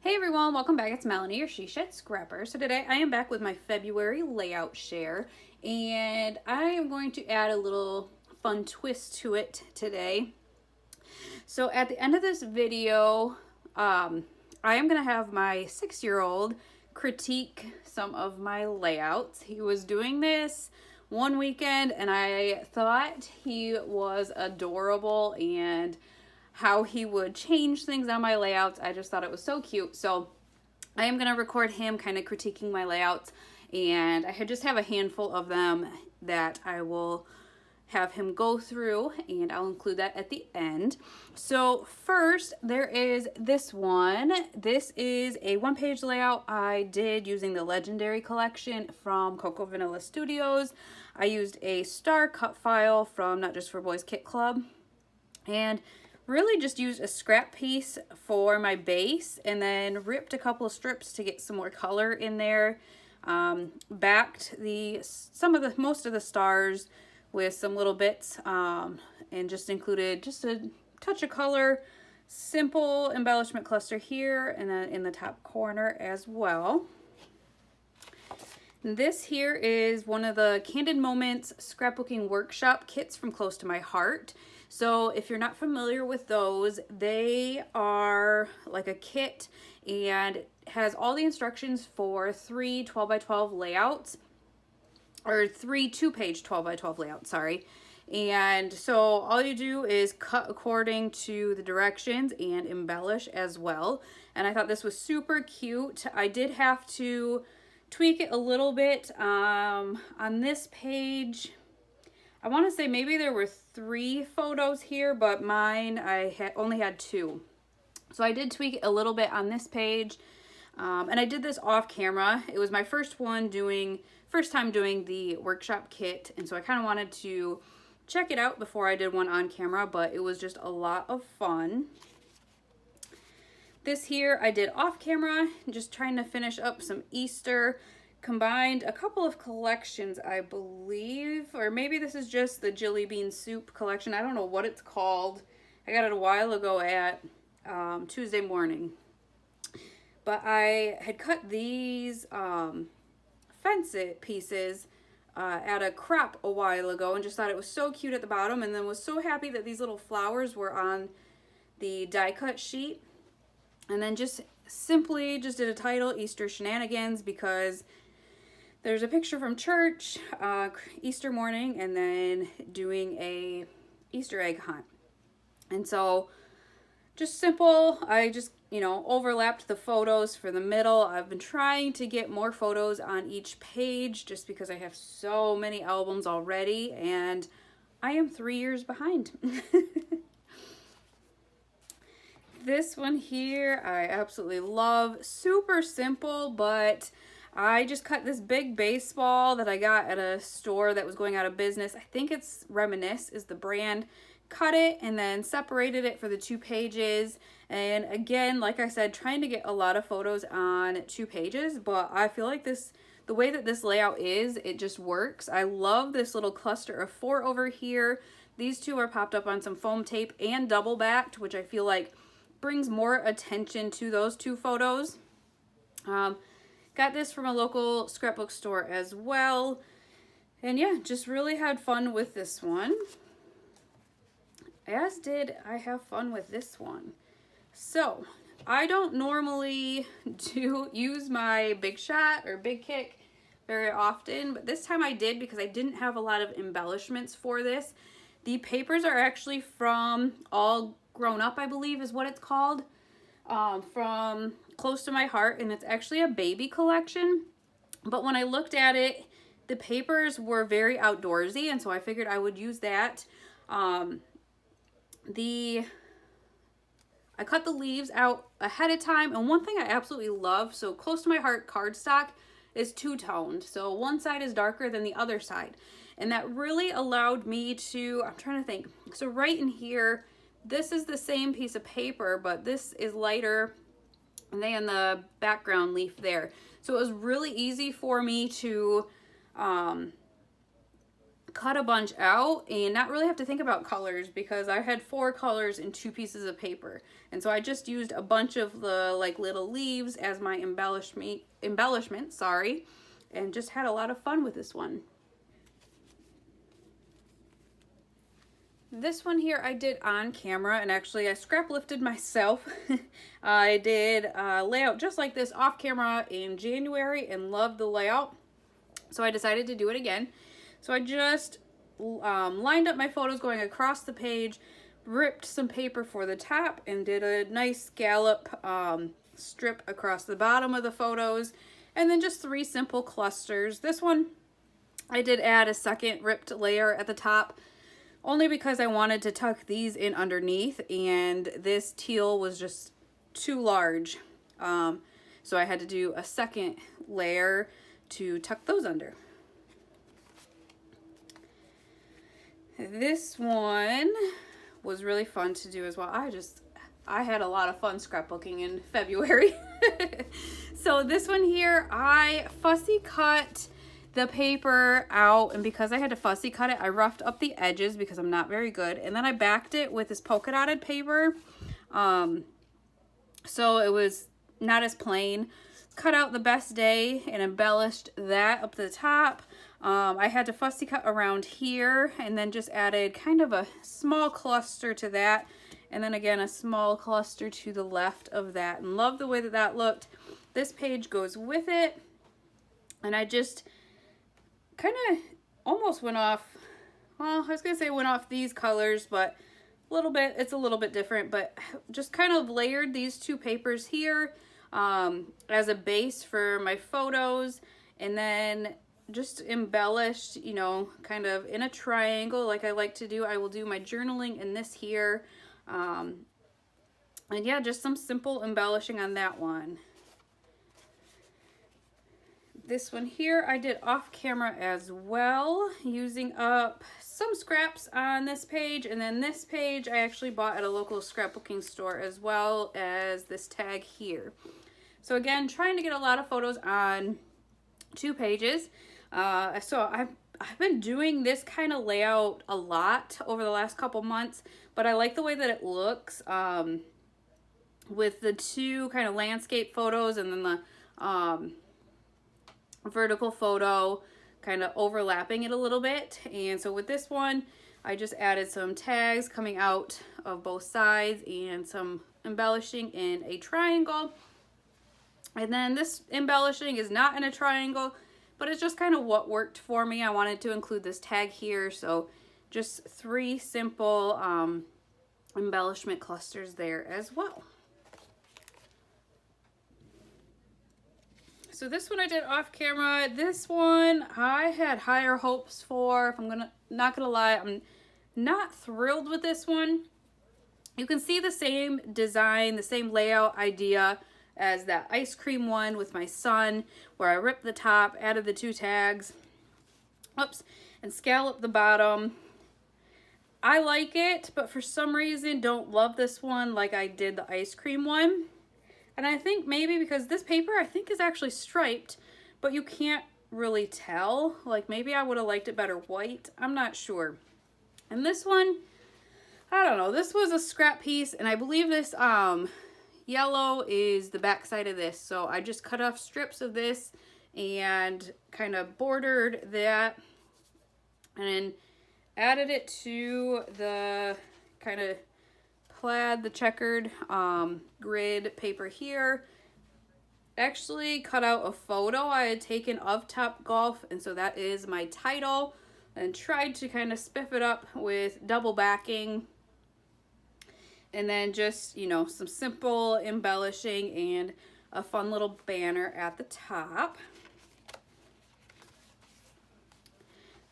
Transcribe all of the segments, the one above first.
Hey everyone, welcome back. It's Melanie, your She Shed Scrapper. So today I am back with my February layout share, and I am going to add a little fun twist to it today. So at the end of this video, I am going to have my 6-year-old critique some of my layouts. He was doing this one weekend and I thought he was adorable, and how he would change things on my layouts. I just thought it was so cute. So I am going to record him kind of critiquing my layouts, and I just have a handful of them that I will have him go through, and I'll include that at the end. So first, there is this one. This is a one-page layout I did using the Legendary collection from Coco Vanilla Studios. I used a star cut file from Not Just for Boys Kit Club, and really just used a scrap piece for my base, and then ripped a couple of strips to get some more color in there. Backed most of the stars with some little bits, and just included just a touch of color. Simple embellishment cluster here, and then in the top corner as well. This here is one of the Candid Moments scrapbooking workshop kits from Close to My Heart. So if you're not familiar with those, they are like a kit and has all the instructions for 3 12x12 layouts, or 3 2-page 12x12 layouts, sorry. And so all you do is cut according to the directions and embellish as well. And I thought this was super cute. I did have to tweak it a little bit. On this page, I want to say maybe there were 3 photos here, but mine only had 2. So I did tweak it a little bit on this page, and I did this off camera. It was my first time doing the workshop kit, and so I kind of wanted to check it out before I did one on camera, but it was just a lot of fun. This here I did off camera, just trying to finish up some Easter. Combined a couple of collections, I believe, or maybe this is just the Jelly Bean Soup collection. I don't know what it's called. I got it a while ago at Tuesday morning. But I had cut these fence pieces at a crop a while ago, and just thought it was so cute at the bottom, and then was so happy that these little flowers were on the die cut sheet. And then just simply did a title, Easter Shenanigans, because there's a picture from church, Easter morning, and then doing a Easter egg hunt. And so just simple, I just, overlapped the photos for the middle. I've been trying to get more photos on each page just because I have so many albums already, and I am 3 years behind. This one here I absolutely love. Super simple, but I just cut this big baseball that I got at a store that was going out of business. I think it's Reminisce is the brand. Cut it and then separated it for the 2 pages. And again, like I said, trying to get a lot of photos on 2 pages, but I feel like the way that this layout is, it just works. I love this little cluster of 4 over here. These 2 are popped up on some foam tape and double backed, which I feel like brings more attention to those 2 photos. Got this from a local scrapbook store as well. And yeah, just really had fun with this one. As did I have fun with this one. So, I don't normally use my Big Shot or Big Kick very often, but this time I did because I didn't have a lot of embellishments for this. The papers are actually from All Grown Up, I believe is what it's called, from Close to My Heart, and it's actually a baby collection. But when I looked at it, the papers were very outdoorsy, and so I figured I would use that. I cut the leaves out ahead of time, and one thing I absolutely love, so Close to My Heart cardstock is 2-toned, so one side is darker than the other side, and that really allowed me to, I'm trying to think, so right in here, this is the same piece of paper, but this is lighter than the background leaf there. So it was really easy for me to cut a bunch out and not really have to think about colors, because I had 4 colors in 2 pieces of paper. And so I just used a bunch of the like little leaves as my embellishment, sorry, and just had a lot of fun with this one. This one here I did on camera, and actually I scrap lifted myself. I did a layout just like this off camera in January and loved the layout. So I decided to do it again. So I just lined up my photos going across the page, ripped some paper for the top, and did a nice scallop strip across the bottom of the photos, and then just 3 simple clusters. This one I did add a second ripped layer at the top, only because I wanted to tuck these in underneath, and this teal was just too large. So I had to do a second layer to tuck those under. This one was really fun to do as well. I had a lot of fun scrapbooking in February. So this one here, I fussy cut the paper out, and because I had to fussy cut it, I roughed up the edges because I'm not very good, and then I backed it with this polka dotted paper, so it was not as plain. Cut out the best day and embellished that up the top. I had to fussy cut around here, and then just added kind of a small cluster to that, and then again a small cluster to the left of that, and love the way that that looked. This page goes with it, and I just kind of almost went off, well, I was gonna say went off these colors, but it's a little bit different, but just kind of layered these 2 papers here as a base for my photos, and then just embellished, you know, kind of in a triangle like I like to do. I will do my journaling in this here, and yeah, just some simple embellishing on that one. This one here I did off camera as well, using up some scraps on this page, and then this page I actually bought at a local scrapbooking store, as well as this tag here. So again, trying to get a lot of photos on 2 pages. So I've been doing this kind of layout a lot over the last couple months, but I like the way that it looks with the 2 kind of landscape photos, and then the vertical photo kind of overlapping it a little bit. And so with this one, I just added some tags coming out of both sides and some embellishing in a triangle. And then this embellishing is not in a triangle, but it's just kind of what worked for me. I wanted to include this tag here, so just 3 simple embellishment clusters there as well. So this one I did off camera. This one I had higher hopes for. If I'm not gonna lie, I'm not thrilled with this one. You can see the same design, the same layout idea as that ice cream one with my son, where I ripped the top, added the 2 tags, and scalloped the bottom. I like it, but for some reason don't love this one like I did the ice cream one. And I think maybe because this paper I think is actually striped, but you can't really tell. Like maybe I would have liked it better white. I'm not sure. And this one, I don't know. This was a scrap piece, and I believe this yellow is the back side of this. So I just cut off strips of this and kind of bordered that, and then added it to the kind of plaid, the checkered grid paper here. Actually cut out a photo I had taken of Topgolf, and so that is my title, and tried to kind of spiff it up with double backing, and then just, you know, some simple embellishing and a fun little banner at the top.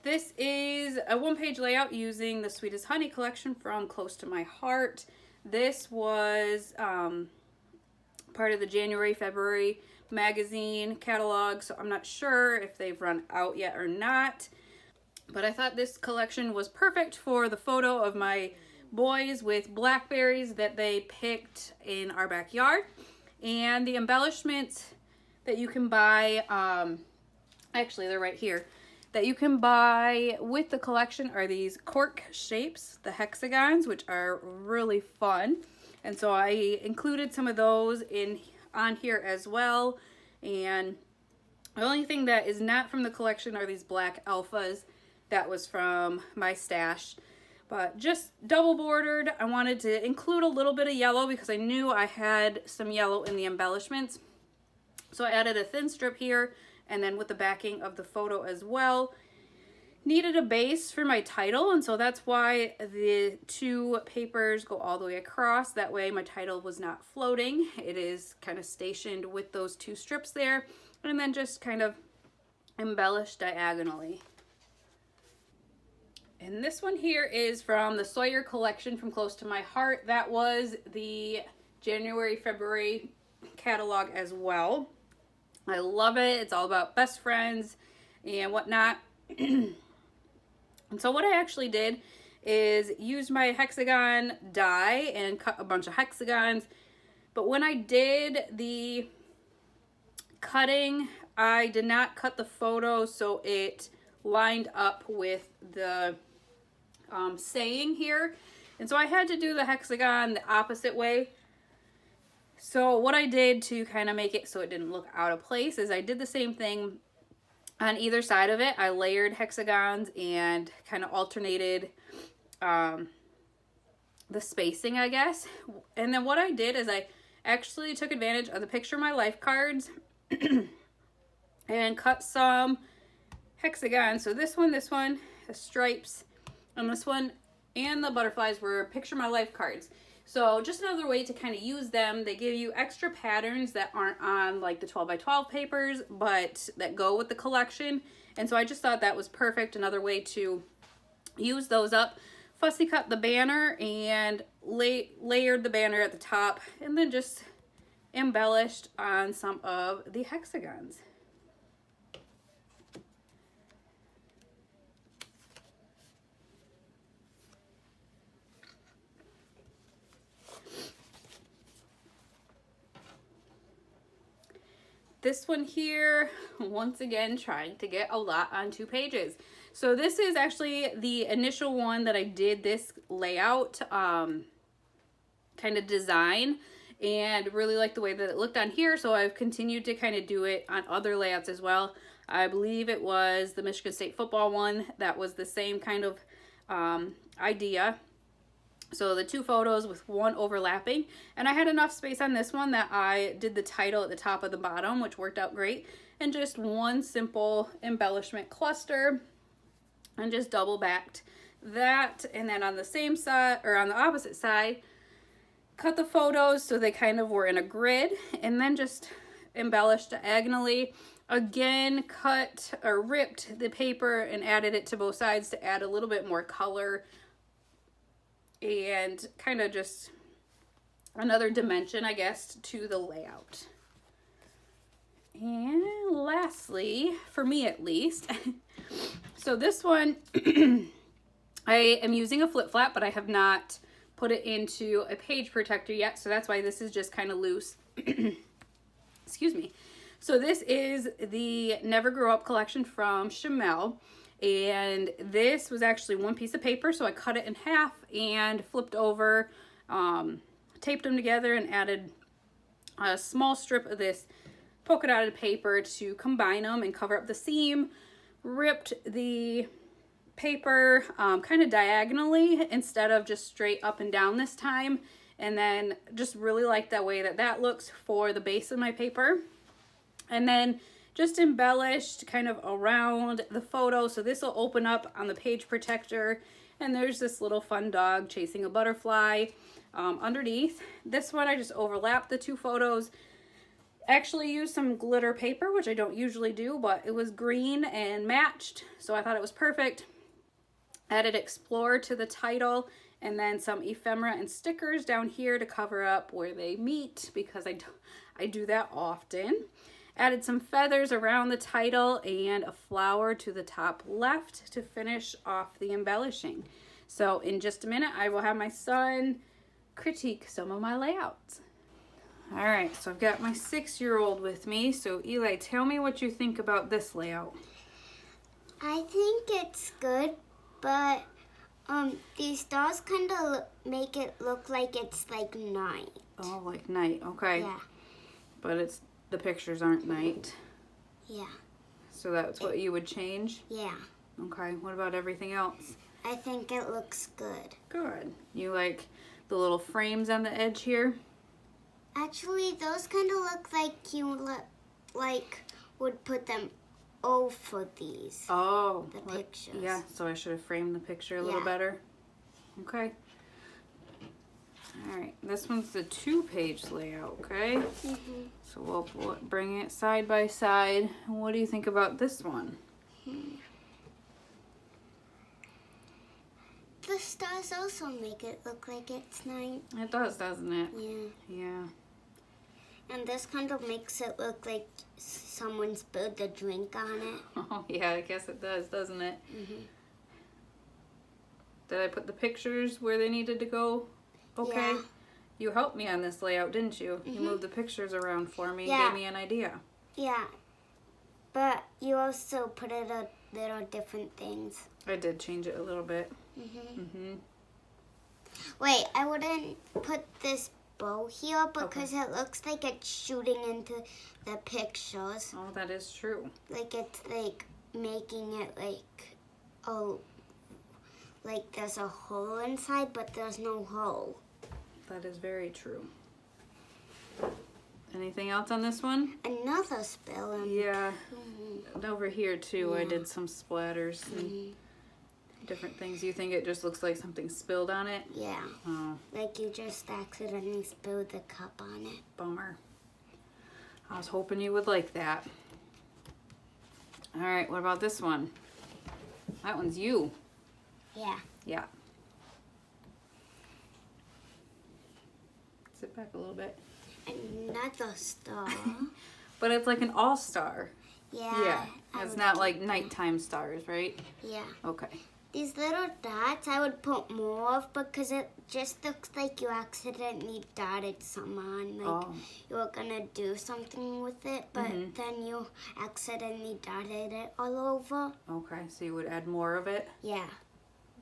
This is a 1-page layout using the Sweet as Honey collection from Close to My Heart. This was part of the January-February magazine catalog, so I'm not sure if they've run out yet or not. But I thought this collection was perfect for the photo of my boys with blackberries that they picked in our backyard. And the embellishments that you can buy, actually they're right here. that you can buy with the collection are these cork shapes, the hexagons, which are really fun. And so I included some of those on here as well. And the only thing that is not from the collection are these black alphas. That was from my stash. But just double bordered. I wanted to include a little bit of yellow because I knew I had some yellow in the embellishments. So I added a thin strip here, and then with the backing of the photo as well. Needed a base for my title, and so that's why the two papers go all the way across. That way my title was not floating. It is kind of stationed with those two strips there, and then just kind of embellished diagonally. And this one here is from the Sawyer collection from Close to My Heart. That was the January, February catalog as well. I love it. It's all about best friends and whatnot. And so what I actually did is use my hexagon die and cut a bunch of hexagons. But when I did the cutting, I did not cut the photo so it lined up with the saying here. And so I had to do the hexagon the opposite way. So what I did to kind of make it so it didn't look out of place is I did the same thing on either side of it. I layered hexagons and kind of alternated the spacing, I guess. And then what I did is I actually took advantage of the Picture My Life cards and cut some hexagons. So this one, the stripes, and this one, and the butterflies were Picture My Life cards. So just another way to kind of use them. They give you extra patterns that aren't on like the 12 by 12 papers, but that go with the collection. And so I just thought that was perfect. Another way to use those up. Fussy cut the banner and layered the banner at the top, and then just embellished on some of the hexagons. This one here, once again, trying to get a lot on 2 pages. So this is actually the initial one that I did this layout kind of design, and really like the way that it looked on here. So I've continued to kind of do it on other layouts as well. I believe it was the Michigan State football one that was the same kind of idea. So the 2 photos with one overlapping, and I had enough space on this one that I did the title at the top of the bottom, which worked out great, and just one simple embellishment cluster, and just double backed that. And then on the same side, or on the opposite side, cut the photos so they kind of were in a grid, and then just embellished diagonally. Again, cut or ripped the paper and added it to both sides to add a little bit more color and kind of just another dimension, I guess, to the layout. And lastly, for me at least, so this one, I am using a flip flap, but I have not put it into a page protector yet, so that's why this is just kind of loose. Excuse me. So this is the Never Grow Up collection from Chamel. And this was actually one piece of paper, so I cut it in half and flipped over, taped them together, and added a small strip of this polka dotted paper to combine them and cover up the seam. Ripped the paper kind of diagonally instead of just straight up and down this time, and then just really like the way that that looks for the base of my paper. And then just embellished kind of around the photo. So this will open up on the page protector, and there's this little fun dog chasing a butterfly underneath. This one I just overlapped the 2 photos. Actually used some glitter paper, which I don't usually do, but it was green and matched, so I thought it was perfect. Added Explore to the title, and then some ephemera and stickers down here to cover up where they meet, because I do that often. Added some feathers around the title and a flower to the top left to finish off the embellishing. So in just a minute, I will have my son critique some of my layouts. All right, so I've got my 6-year-old with me. So Eli, tell me what you think about this layout. I think it's good, but these stars kind of make it look like it's like night. Oh, like night. Okay. Yeah. But the pictures aren't night. Yeah. So that's what you would change? Yeah. Okay. What about everything else? I think it looks good. Good. You like the little frames on the edge here? Actually, those kind of look like you would put them over these. Oh. The pictures. Yeah, so I should have framed the picture a little better. Okay. All right, this one's the 2-page layout, okay? Mm-hmm. So we'll bring it side by side. What do you think about this one? The stars also make it look like it's night. It does, doesn't it? Yeah. Yeah. And this kind of makes it look like someone spilled a drink on it. Oh, yeah, I guess it does, doesn't it? Mm-hmm. Did I put the pictures where they needed to go? Okay. Yeah. You helped me on this layout, didn't you? Mm-hmm. You moved the pictures around for me and Yeah. gave me an idea. Yeah. But you also put it a little different things. I did change it a little bit. Mm-hmm. Mm-hmm. Wait, I wouldn't put this bow here because it looks like it's shooting into the pictures. Oh, that is true. Like it's like making it like there's a hole inside, but there's no hole. That is very true. Anything else on this one? Another spill. Yeah. Mm-hmm. And over here too, I Yeah. did some splatters and different things. You think it just looks like something spilled on it? Yeah. Oh, Like you just accidentally spilled the cup on it. bummer. I was hoping you would like that. All right, what about this one? That one's you. Yeah. Yeah. Sit back a little bit. Another star. But it's like an all-star. Yeah. Yeah. I It's would not keep like them. nighttime stars, right? Yeah. Okay. These little dots I would put more of because it just looks like you accidentally dotted some on. Like Oh. you were gonna do something with it, but then you accidentally dotted it all over. Okay, so you would add more of it? Yeah.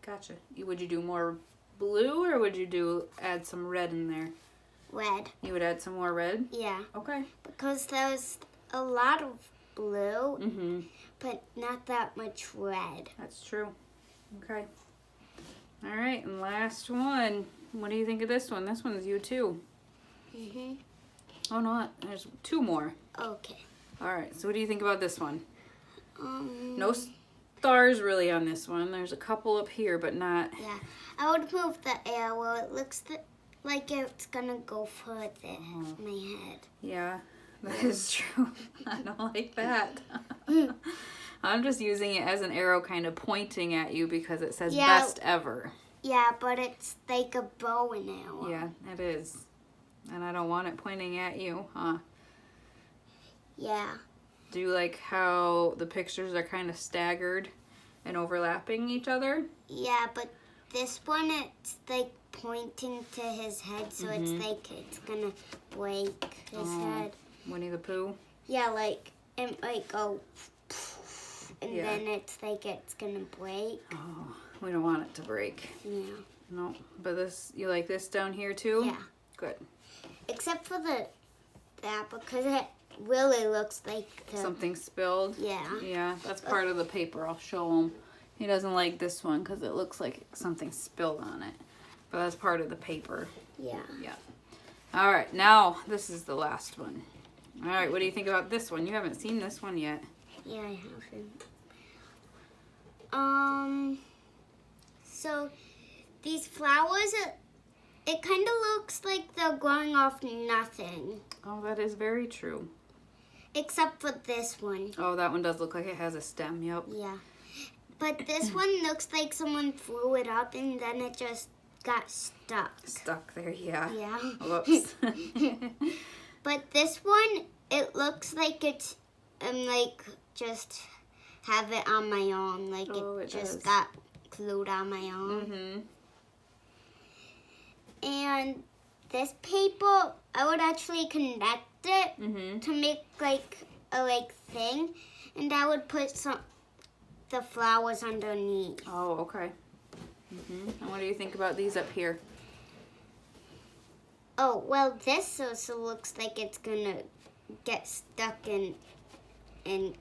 Gotcha. Would you do more blue or would you add some red in there? Red. You would add some more red? Yeah. Okay. Because there's a lot of blue, Mm-hmm. but not that much red. That's true. Okay. All right, and last one. What do you think of this one? This one's you too. Mm-hmm. Oh, no, there's 2 more. Okay. All right, so what do you think about this one? No. No stars really on this one. There's a couple up here, but not. Yeah. I would move the arrow. It looks like it's gonna go further in my head. Yeah, that is true. I don't like that. I'm just using it as an arrow kind of pointing at you because it says best ever. Yeah, but it's like a bow and arrow. Yeah, it is. And I don't want it pointing at you, huh? Yeah. Do you like how the pictures are kind of staggered and overlapping each other? Yeah, but this one, it's like pointing to his head, so it's like it's gonna break his head. Winnie the Pooh? Yeah, like, it might go, and Yeah. then it's like it's gonna break. Oh, we don't want it to break. Yeah. No, but you like this down here too? Yeah. Good. Except for that, because it really looks like Something spilled? Yeah. Yeah, that's part of the paper. I'll show him. He doesn't like this one because it looks like something spilled on it. But that's part of the paper. Yeah. Yeah. All right, now this is the last one. All right, what do you think about this one? You haven't seen this one yet. Yeah, I haven't. So these flowers, it kind of looks like they're growing off nothing. Oh, that is very true. Except for this one. Oh, that one does look like it has a stem, yep. Yeah. But this one looks like someone threw it up and then it just got stuck. Stuck there, yeah. Yeah. Whoops. But this one, it looks like it's, like, just have it on my own. Like, Oh, it just does. got glued on my own. Mm-hmm. And this paper, I would actually connect it Mm-hmm. to make, like, a, thing. And I would put the flowers underneath. Oh, okay. And what do you think about these up here? Oh, well, this also looks like it's gonna get stuck and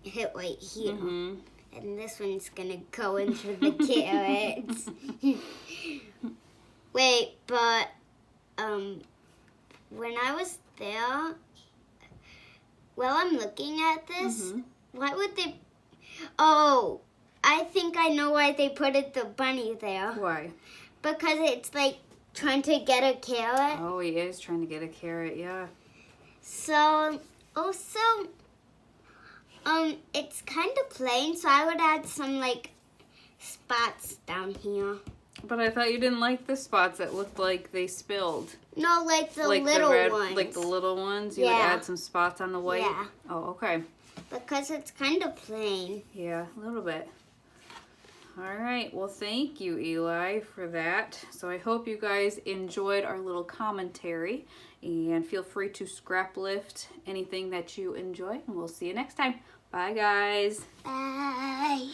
hit right here. And this one's gonna go into the carrots. Wait, but when I was there, while I'm looking at this, why would they? Oh, I think I know why they put the bunny there. Why? Because it's like trying to get a carrot. Oh, he is trying to get a carrot, yeah. So, also, it's kind of plain, so I would add some, like, spots down here. But I thought you didn't like the spots that looked like they spilled. No, like the like little the red, ones. Like the little ones? You would add some spots on the white? Yeah. Oh, okay. Because it's kind of plain. Yeah, a little bit. All right, well, thank you, Eli, for that. So I hope you guys enjoyed our little commentary, and feel free to scrap lift anything that you enjoy, and we'll see you next time. Bye, guys. Bye.